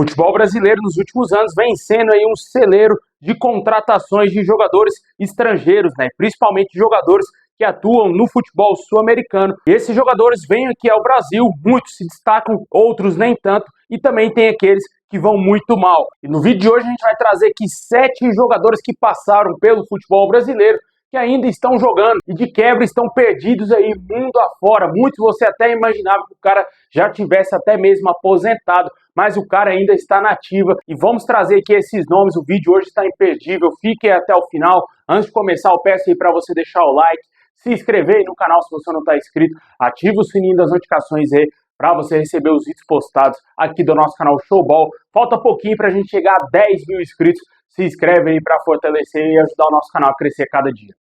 futebol brasileiro nos últimos anos vem sendo aí um celeiro de contratações de jogadores estrangeiros, né? Principalmente jogadores que atuam no futebol sul-americano. E esses jogadores vêm aqui ao Brasil, muitos se destacam, outros nem tanto, e também tem aqueles que vão muito mal. E no vídeo de hoje a gente vai trazer aqui 7 jogadores que passaram pelo futebol brasileiro, que ainda estão jogando e de quebra estão perdidos aí mundo afora. Muitos você até imaginava que o cara já tivesse até mesmo aposentado, mas o cara ainda está na ativa. E vamos trazer aqui esses nomes, o vídeo hoje está imperdível, fiquem até o final. Antes de começar, eu peço aí para você deixar o like, se inscrever aí no canal se você não está inscrito, ativa o sininho das notificações aí, para você receber os vídeos postados aqui do nosso canal Showball. Falta pouquinho para a gente chegar a 10 mil inscritos. Se inscreve aí para fortalecer e ajudar o nosso canal a crescer cada dia.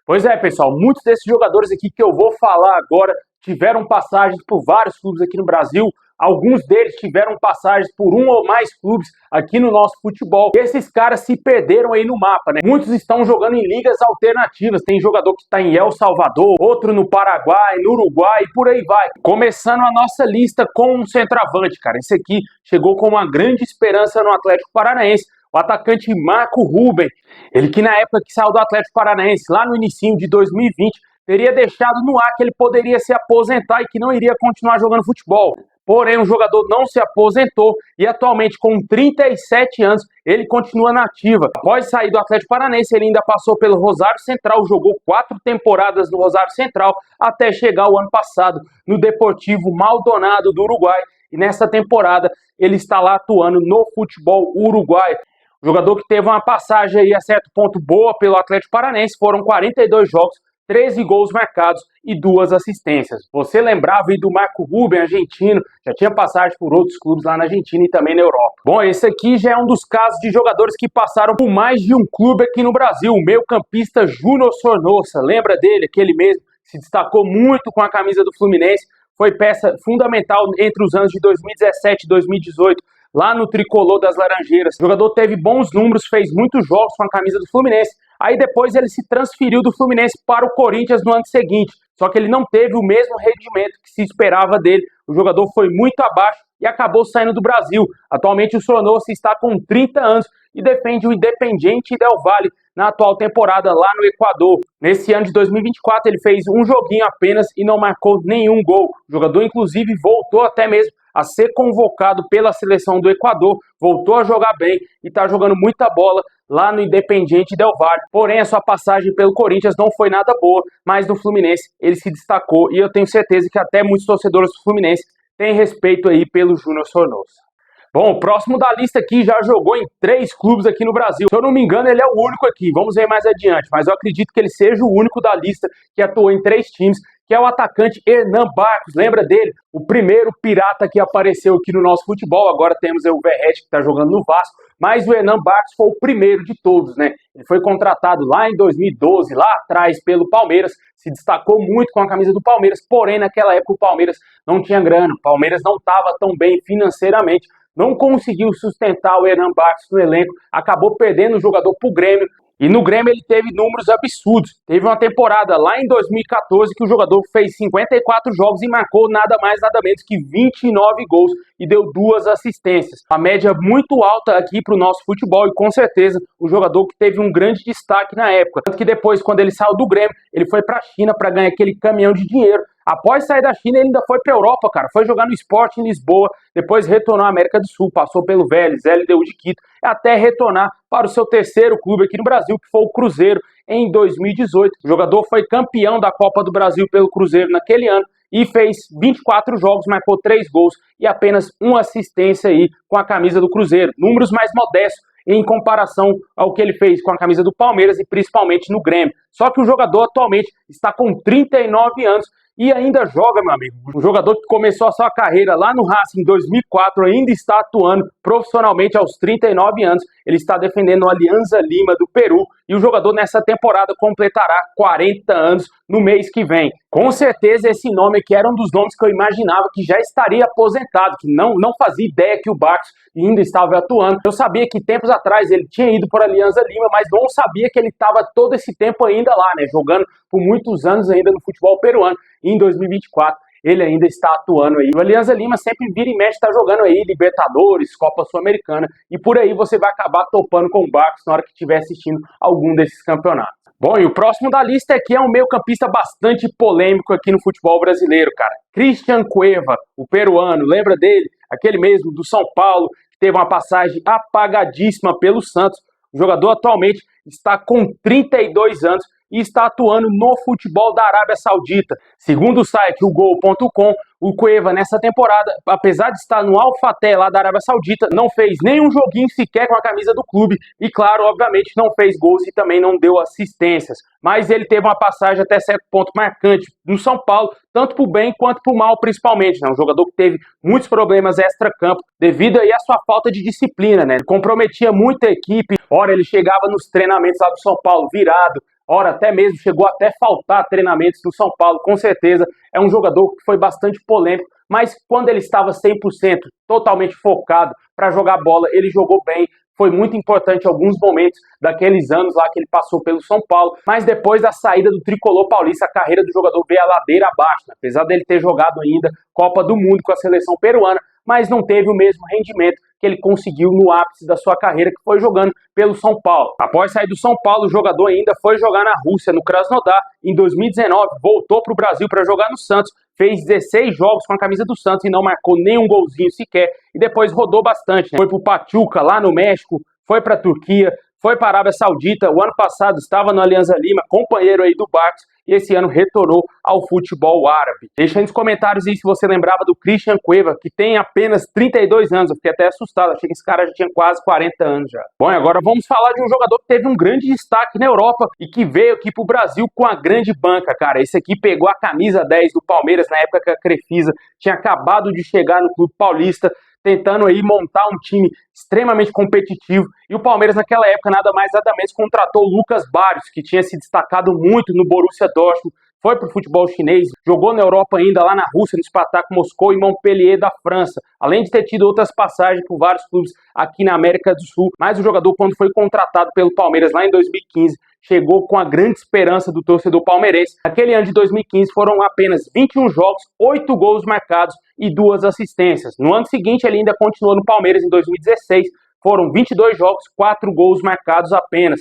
Pois é, pessoal, muitos desses jogadores aqui que eu vou falar agora tiveram passagens por vários clubes aqui no Brasil. Alguns deles tiveram passagens por um ou mais clubes aqui no nosso futebol. E esses caras se perderam aí no mapa, né? Muitos estão jogando em ligas alternativas. Tem jogador que está em El Salvador, outro no Paraguai, no Uruguai e por aí vai. Começando a nossa lista com um centroavante, cara. Esse aqui chegou com uma grande esperança no Atlético Paranaense. O atacante Marco Ruben. Ele que na época que saiu do Atlético Paranaense, lá no inicinho de 2020, teria deixado no ar que ele poderia se aposentar e que não iria continuar jogando futebol. Porém, o jogador não se aposentou e atualmente com 37 anos ele continua na ativa. Após sair do Atlético Paranaense, ele ainda passou pelo Rosário Central, jogou 4 temporadas no Rosário Central até chegar o ano passado no Deportivo Maldonado do Uruguai. E nessa temporada ele está lá atuando no futebol uruguaio. O jogador que teve uma passagem aí a certo ponto boa pelo Atlético Paranaense, foram 42 jogos, 13 gols marcados e 2 assistências. Você lembrava aí do Marco Ruben, argentino, já tinha passagem por outros clubes lá na Argentina e também na Europa. Bom, esse aqui já é um dos casos de jogadores que passaram por mais de um clube aqui no Brasil. O meio-campista Júnior Sornosa, lembra dele? Aquele mesmo que se destacou muito com a camisa do Fluminense, foi peça fundamental entre os anos de 2017 e 2018, lá no tricolor das Laranjeiras. O jogador teve bons números, fez muitos jogos com a camisa do Fluminense. Aí depois ele se transferiu do Fluminense para o Corinthians no ano seguinte. Só que ele não teve o mesmo rendimento que se esperava dele. O jogador foi muito abaixo e acabou saindo do Brasil. Atualmente o Sornosa está com 30 anos e defende o Independiente Del Valle na atual temporada lá no Equador. Nesse ano de 2024 ele fez um joguinho apenas e não marcou nenhum gol. O jogador inclusive voltou até mesmo a ser convocado pela seleção do Equador, voltou a jogar bem e está jogando muita bola lá no Independiente Del Valle. Porém, a sua passagem pelo Corinthians não foi nada boa, mas no Fluminense ele se destacou e eu tenho certeza que até muitos torcedores do Fluminense têm respeito aí pelo Júnior Sornosa. Bom, o próximo da lista aqui já jogou em 3 clubes aqui no Brasil. Se eu não me engano, ele é o único aqui. Vamos ver mais adiante, mas eu acredito que ele seja o único da lista que atuou em 3 times, que é o atacante Hernan Barcos. Lembra dele? O primeiro pirata que apareceu aqui no nosso futebol. Agora temos o Verratti, que está jogando no Vasco, mas o Hernan Barcos foi o primeiro de todos, né? Ele foi contratado lá em 2012, lá atrás, pelo Palmeiras, se destacou muito com a camisa do Palmeiras, porém naquela época o Palmeiras não tinha grana, o Palmeiras não estava tão bem financeiramente, não conseguiu sustentar o Hernan Barcos no elenco, acabou perdendo o jogador para o Grêmio. E no Grêmio ele teve números absurdos. Teve uma temporada lá em 2014 que o jogador fez 54 jogos e marcou nada mais, nada menos que 29 gols e deu 2 assistências. A média muito alta aqui para o nosso futebol e com certeza o jogador que teve um grande destaque na época. Tanto que depois, quando ele saiu do Grêmio, ele foi para a China para ganhar aquele caminhão de dinheiro. Após sair da China, ele ainda foi para a Europa, cara. Foi jogar no Sport em Lisboa, depois retornou à América do Sul, passou pelo Vélez, LDU de Quito, até retornar para o seu terceiro clube aqui no Brasil, que foi o Cruzeiro, em 2018. O jogador foi campeão da Copa do Brasil pelo Cruzeiro naquele ano e fez 24 jogos, marcou 3 gols e apenas 1 assistência aí com a camisa do Cruzeiro. Números mais modestos em comparação ao que ele fez com a camisa do Palmeiras e principalmente no Grêmio. Só que o jogador atualmente está com 39 anos e ainda joga, meu amigo. O jogador que começou a sua carreira lá no Racing em 2004 ainda está atuando profissionalmente aos 39 anos. Ele está defendendo o Alianza Lima do Peru e o jogador nessa temporada completará 40 anos no mês que vem. Com certeza esse nome aqui era um dos nomes que eu imaginava que já estaria aposentado, que não fazia ideia que o Barcos ainda estava atuando. Eu sabia que tempos atrás ele tinha ido para a Alianza Lima, mas não sabia que ele estava todo esse tempo ainda lá, né, jogando por muitos anos ainda no futebol peruano. E em 2024 ele ainda está atuando aí. O Alianza Lima sempre vira e mexe, está jogando aí Libertadores, Copa Sul-Americana, e por aí você vai acabar topando com o Barcos na hora que estiver assistindo algum desses campeonatos. Bom, e o próximo da lista aqui é um meio-campista bastante polêmico aqui no futebol brasileiro, cara. Cristian Cueva, o peruano, lembra dele? Aquele mesmo do São Paulo, que teve uma passagem apagadíssima pelo Santos. O jogador atualmente está com 32 anos e está atuando no futebol da Arábia Saudita. Segundo o site o Gol.com, o Cueva nessa temporada, apesar de estar no Al-Fateh lá da Arábia Saudita, não fez nenhum joguinho sequer com a camisa do clube e, claro, obviamente não fez gols e também não deu assistências. Mas ele teve uma passagem até certo ponto marcante no São Paulo, tanto por bem quanto por mal, principalmente, né? Um jogador que teve muitos problemas extra-campo devido aí à sua falta de disciplina, né? Ele comprometia muito a equipe. Ora, ele chegava nos treinamentos lá do São Paulo virado, ora, até mesmo chegou até faltar treinamentos no São Paulo, com certeza. É um jogador que foi bastante polêmico, mas quando ele estava 100%, totalmente focado para jogar bola, ele jogou bem. Foi muito importante em alguns momentos daqueles anos lá que ele passou pelo São Paulo, mas depois da saída do tricolor paulista, a carreira do jogador veio a ladeira abaixo, né? Apesar dele ter jogado ainda Copa do Mundo com a seleção peruana, mas não teve o mesmo rendimento que ele conseguiu no ápice da sua carreira, que foi jogando pelo São Paulo. Após sair do São Paulo, o jogador ainda foi jogar na Rússia, no Krasnodar. Em 2019, voltou para o Brasil para jogar no Santos, fez 16 jogos com a camisa do Santos e não marcou nenhum golzinho sequer, e depois rodou bastante, né? Foi para o Pachuca, lá no México, foi para a Turquia, foi para a Arábia Saudita. O ano passado estava no Alianza Lima, companheiro aí do Barcos, e esse ano retornou ao futebol árabe. Deixa aí nos comentários aí se você lembrava do Cristian Cueva, que tem apenas 32 anos. Eu fiquei até assustado, achei que esse cara já tinha quase 40 anos já. Bom, e agora vamos falar de um jogador que teve um grande destaque na Europa e que veio aqui pro Brasil com a grande banca, cara. Esse aqui pegou a camisa 10 do Palmeiras na época que a Crefisa tinha acabado de chegar no clube paulista, tentando aí montar um time extremamente competitivo. E o Palmeiras, naquela época, nada mais nada menos, contratou o Lucas Barrios, que tinha se destacado muito no Borussia Dortmund, foi pro futebol chinês, jogou na Europa ainda, lá na Rússia, no Spartak Moscou e Montpellier da França, além de ter tido outras passagens por vários clubes aqui na América do Sul. Mas o jogador, quando foi contratado pelo Palmeiras lá em 2015, chegou com a grande esperança do torcedor palmeirense. Naquele ano de 2015 foram apenas 21 jogos, 8 gols marcados e 2 assistências. No ano seguinte ele ainda continuou no Palmeiras em 2016, foram 22 jogos, 4 gols marcados apenas.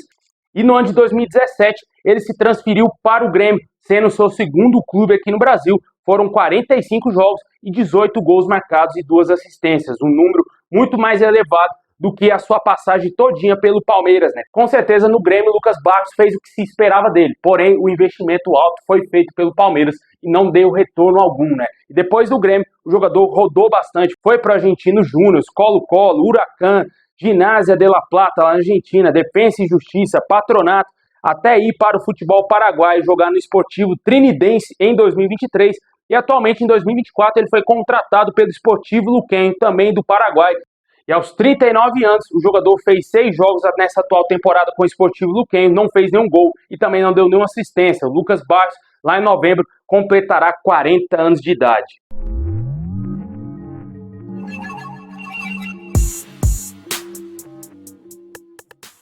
E no ano de 2017 ele se transferiu para o Grêmio, sendo o seu segundo clube aqui no Brasil. Foram 45 jogos e 18 gols marcados e 2 assistências, um número muito mais elevado do que a sua passagem todinha pelo Palmeiras, né? Com certeza no Grêmio o Lucas Barrios fez o que se esperava dele, porém o investimento alto foi feito pelo Palmeiras e não deu retorno algum, né? E depois do Grêmio o jogador rodou bastante, foi para o Argentino Júnior, Colo-Colo, Huracan, Ginásio de La Plata lá na Argentina, Defensa e Justiça, Patronato, até ir para o futebol paraguaio, jogar no Sportivo Trinidense em 2023 e atualmente em 2024 ele foi contratado pelo Sportivo Luquem, também do Paraguai. E aos 39 anos, o jogador fez 6 jogos nessa atual temporada com o Sportivo Luquem, não fez nenhum gol e também não deu nenhuma assistência. O Lucas Barrios, lá em novembro, completará 40 anos de idade.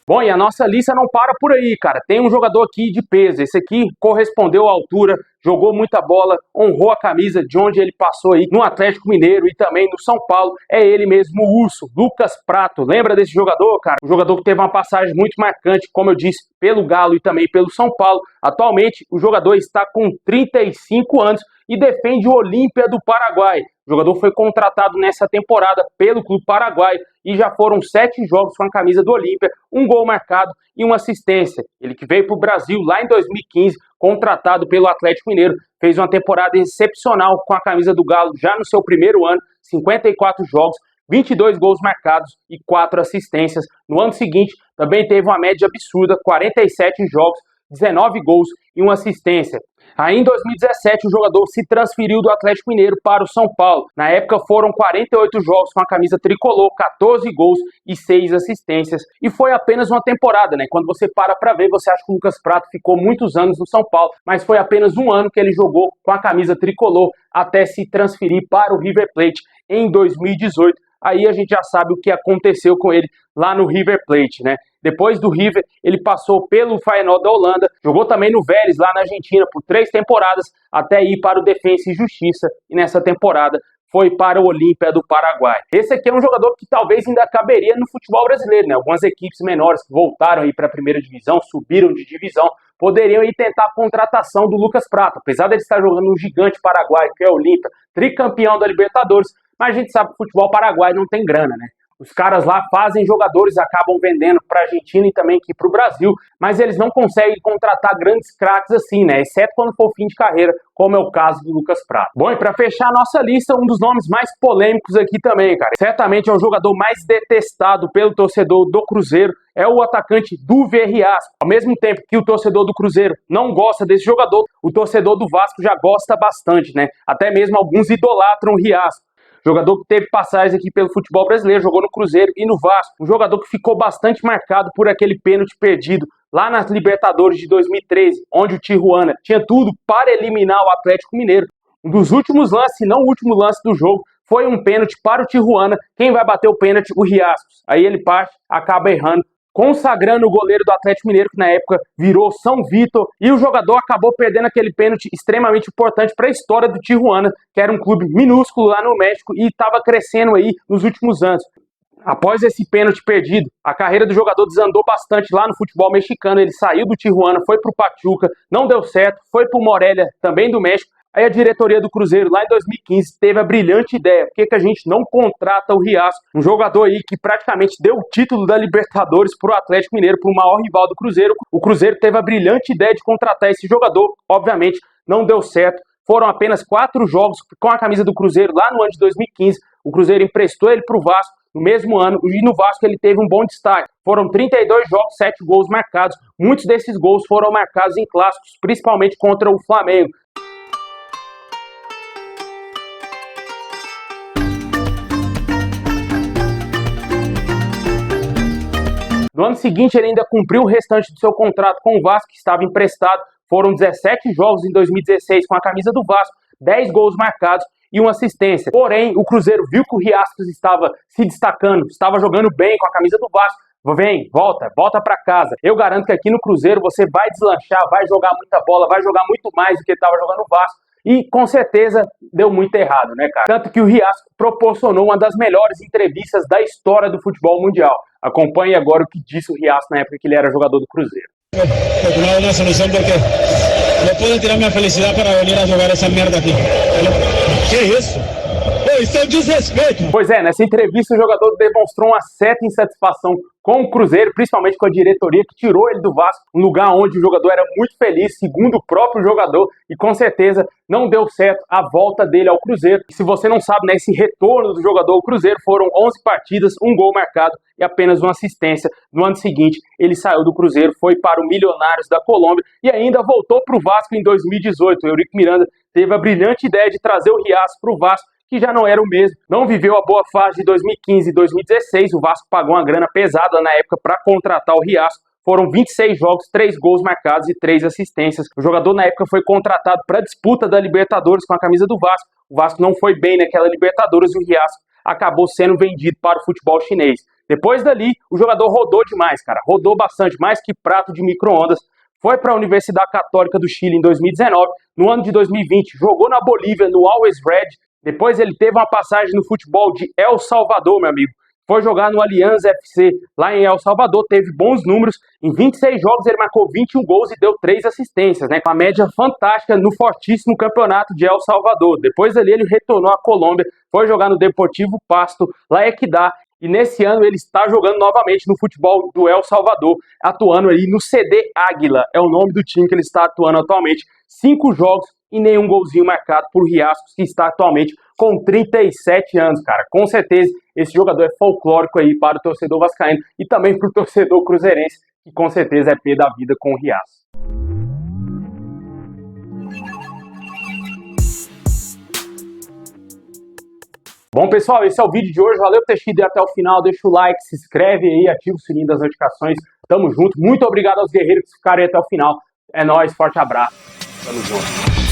Bom, e a nossa lista não para por aí, cara. Tem um jogador aqui de peso. Esse aqui correspondeu à altura, jogou muita bola, honrou a camisa de onde ele passou aí no Atlético Mineiro e também no São Paulo. É ele mesmo, o Urso, Lucas Prato. Lembra desse jogador, cara? Um jogador que teve uma passagem muito marcante, como eu disse, pelo Galo e também pelo São Paulo. Atualmente, o jogador está com 35 anos e defende o Olímpia do Paraguai. O jogador foi contratado nessa temporada pelo clube paraguaio e já foram 7 jogos com a camisa do Olímpia, 1 gol marcado e 1 assistência. Ele que veio para o Brasil lá em 2015, contratado pelo Atlético Mineiro, fez uma temporada excepcional com a camisa do Galo já no seu primeiro ano, 54 jogos, 22 gols marcados e 4 assistências. No ano seguinte, também teve uma média absurda, 47 jogos, 19 gols e uma assistência. Aí em 2017 o jogador se transferiu do Atlético Mineiro para o São Paulo. Na época foram 48 jogos com a camisa tricolor, 14 gols e 6 assistências. E foi apenas uma temporada, né? Quando você para ver, você acha que o Lucas Prato ficou muitos anos no São Paulo, mas foi apenas um ano que ele jogou com a camisa tricolor até se transferir para o River Plate em 2018. Aí a gente já sabe o que aconteceu com ele lá no River Plate, né? Depois do River, ele passou pelo Feyenoord da Holanda, jogou também no Vélez, lá na Argentina, por 3 temporadas, até ir para o Defensa e Justiça, e nessa temporada foi para o Olímpia do Paraguai. Esse aqui é um jogador que talvez ainda caberia no futebol brasileiro, né? Algumas equipes menores que voltaram aí para a primeira divisão, subiram de divisão, poderiam ir tentar a contratação do Lucas Prato. Apesar de ele estar jogando no gigante paraguaio, que é o Olímpia, tricampeão da Libertadores, mas a gente sabe que o futebol paraguaio não tem grana, né? Os caras lá fazem jogadores, acabam vendendo para a Argentina e também aqui para o Brasil, mas eles não conseguem contratar grandes craques assim, né? Exceto quando for fim de carreira, como é o caso do Lucas Prato. Bom, e para fechar a nossa lista, um dos nomes mais polêmicos aqui também, cara. Certamente é o jogador mais detestado pelo torcedor do Cruzeiro, é o atacante Duver Riasco. Ao mesmo tempo que o torcedor do Cruzeiro não gosta desse jogador, o torcedor do Vasco já gosta bastante, né? Até mesmo alguns idolatram o Riasco. Jogador que teve passagens aqui pelo futebol brasileiro, jogou no Cruzeiro e no Vasco. Um jogador que ficou bastante marcado por aquele pênalti perdido lá nas Libertadores de 2013, onde o Tijuana tinha tudo para eliminar o Atlético Mineiro. Um dos últimos lances, se não o último lance do jogo, foi um pênalti para o Tijuana. Quem vai bater o pênalti? O Riascos. Aí ele parte, acaba errando, consagrando o goleiro do Atlético Mineiro, que na época virou São Vitor, e o jogador acabou perdendo aquele pênalti extremamente importante para a história do Tijuana, que era um clube minúsculo lá no México e estava crescendo aí nos últimos anos. Após esse pênalti perdido, a carreira do jogador desandou bastante lá no futebol mexicano. Ele saiu do Tijuana, foi para o Pachuca, não deu certo, foi para o Morelia, também do México. Aí a diretoria do Cruzeiro, lá em 2015, teve a brilhante ideia: por que a gente não contrata o Riasco, um jogador aí que praticamente deu o título da Libertadores para o Atlético Mineiro, para o maior rival do Cruzeiro. O Cruzeiro teve a brilhante ideia de contratar esse jogador, obviamente não deu certo. Foram apenas 4 jogos com a camisa do Cruzeiro lá no ano de 2015. O Cruzeiro emprestou ele para o Vasco no mesmo ano, e no Vasco ele teve um bom destaque. Foram 32 jogos, 7 gols marcados. Muitos desses gols foram marcados em clássicos, principalmente contra o Flamengo. No ano seguinte, ele ainda cumpriu o restante do seu contrato com o Vasco, que estava emprestado. Foram 17 jogos em 2016 com a camisa do Vasco, 10 gols marcados e uma assistência. Porém, o Cruzeiro viu que o Riascos estava se destacando, estava jogando bem com a camisa do Vasco. Vem, volta para casa. Eu garanto que aqui no Cruzeiro você vai deslanchar, vai jogar muita bola, vai jogar muito mais do que estava jogando no Vasco. E com certeza deu muito errado, né, cara? Tanto que o Riasco proporcionou uma das melhores entrevistas da história do futebol mundial. Acompanhe agora o que disse o Riasco na época que ele era jogador do Cruzeiro. Procurado una solución porque no puedo tirar minha felicidade para venir a jogar essa merda aqui. Que isso? Isso é um desrespeito. Pois é, nessa entrevista o jogador demonstrou uma certa insatisfação com o Cruzeiro, principalmente com a diretoria que tirou ele do Vasco, um lugar onde o jogador era muito feliz, segundo o próprio jogador, e com certeza não deu certo a volta dele ao Cruzeiro. E se você não sabe, né, esse retorno do jogador ao Cruzeiro foram 11 partidas, 1 gol marcado e apenas uma assistência. No ano seguinte, ele saiu do Cruzeiro, foi para o Milionários da Colômbia e ainda voltou para o Vasco em 2018. O Eurico Miranda teve a brilhante ideia de trazer o Riascos para o Vasco, que já não era o mesmo, não viveu a boa fase de 2015 e 2016, o Vasco pagou uma grana pesada na época para contratar o Riasco. Foram 26 jogos, 3 gols marcados e 3 assistências. O jogador na época foi contratado para a disputa da Libertadores com a camisa do Vasco. O Vasco não foi bem naquela Libertadores e o Riasco acabou sendo vendido para o futebol chinês. Depois dali, o jogador rodou demais, cara, rodou bastante, mais que prato de micro-ondas. Foi para a Universidade Católica do Chile em 2019, no ano de 2020 jogou na Bolívia, no Always Red. Depois ele teve uma passagem no futebol de El Salvador, meu amigo. Foi jogar no Alianza FC, lá em El Salvador, teve bons números. Em 26 jogos ele marcou 21 gols e deu 3 assistências, né? Com a média fantástica no fortíssimo campeonato de El Salvador. Depois ali ele retornou à Colômbia, foi jogar no Deportivo Pasto, lá em Equidad. E nesse ano ele está jogando novamente no futebol do El Salvador, atuando aí no CD Águila. É o nome do time que ele está atuando atualmente. 5 jogos e nenhum golzinho marcado por Riascos, que está atualmente com 37 anos, cara. Com certeza esse jogador é folclórico aí para o torcedor vascaíno e também para o torcedor cruzeirense, que com certeza é pé da vida com o Riascos. Bom, pessoal, esse é o vídeo de hoje. Valeu por ter assistido até o final. Deixa o like, se inscreve aí, ativa o sininho das notificações. Tamo junto. Muito obrigado aos guerreiros que ficaram aí até o final. É nóis, forte abraço. Tamo junto.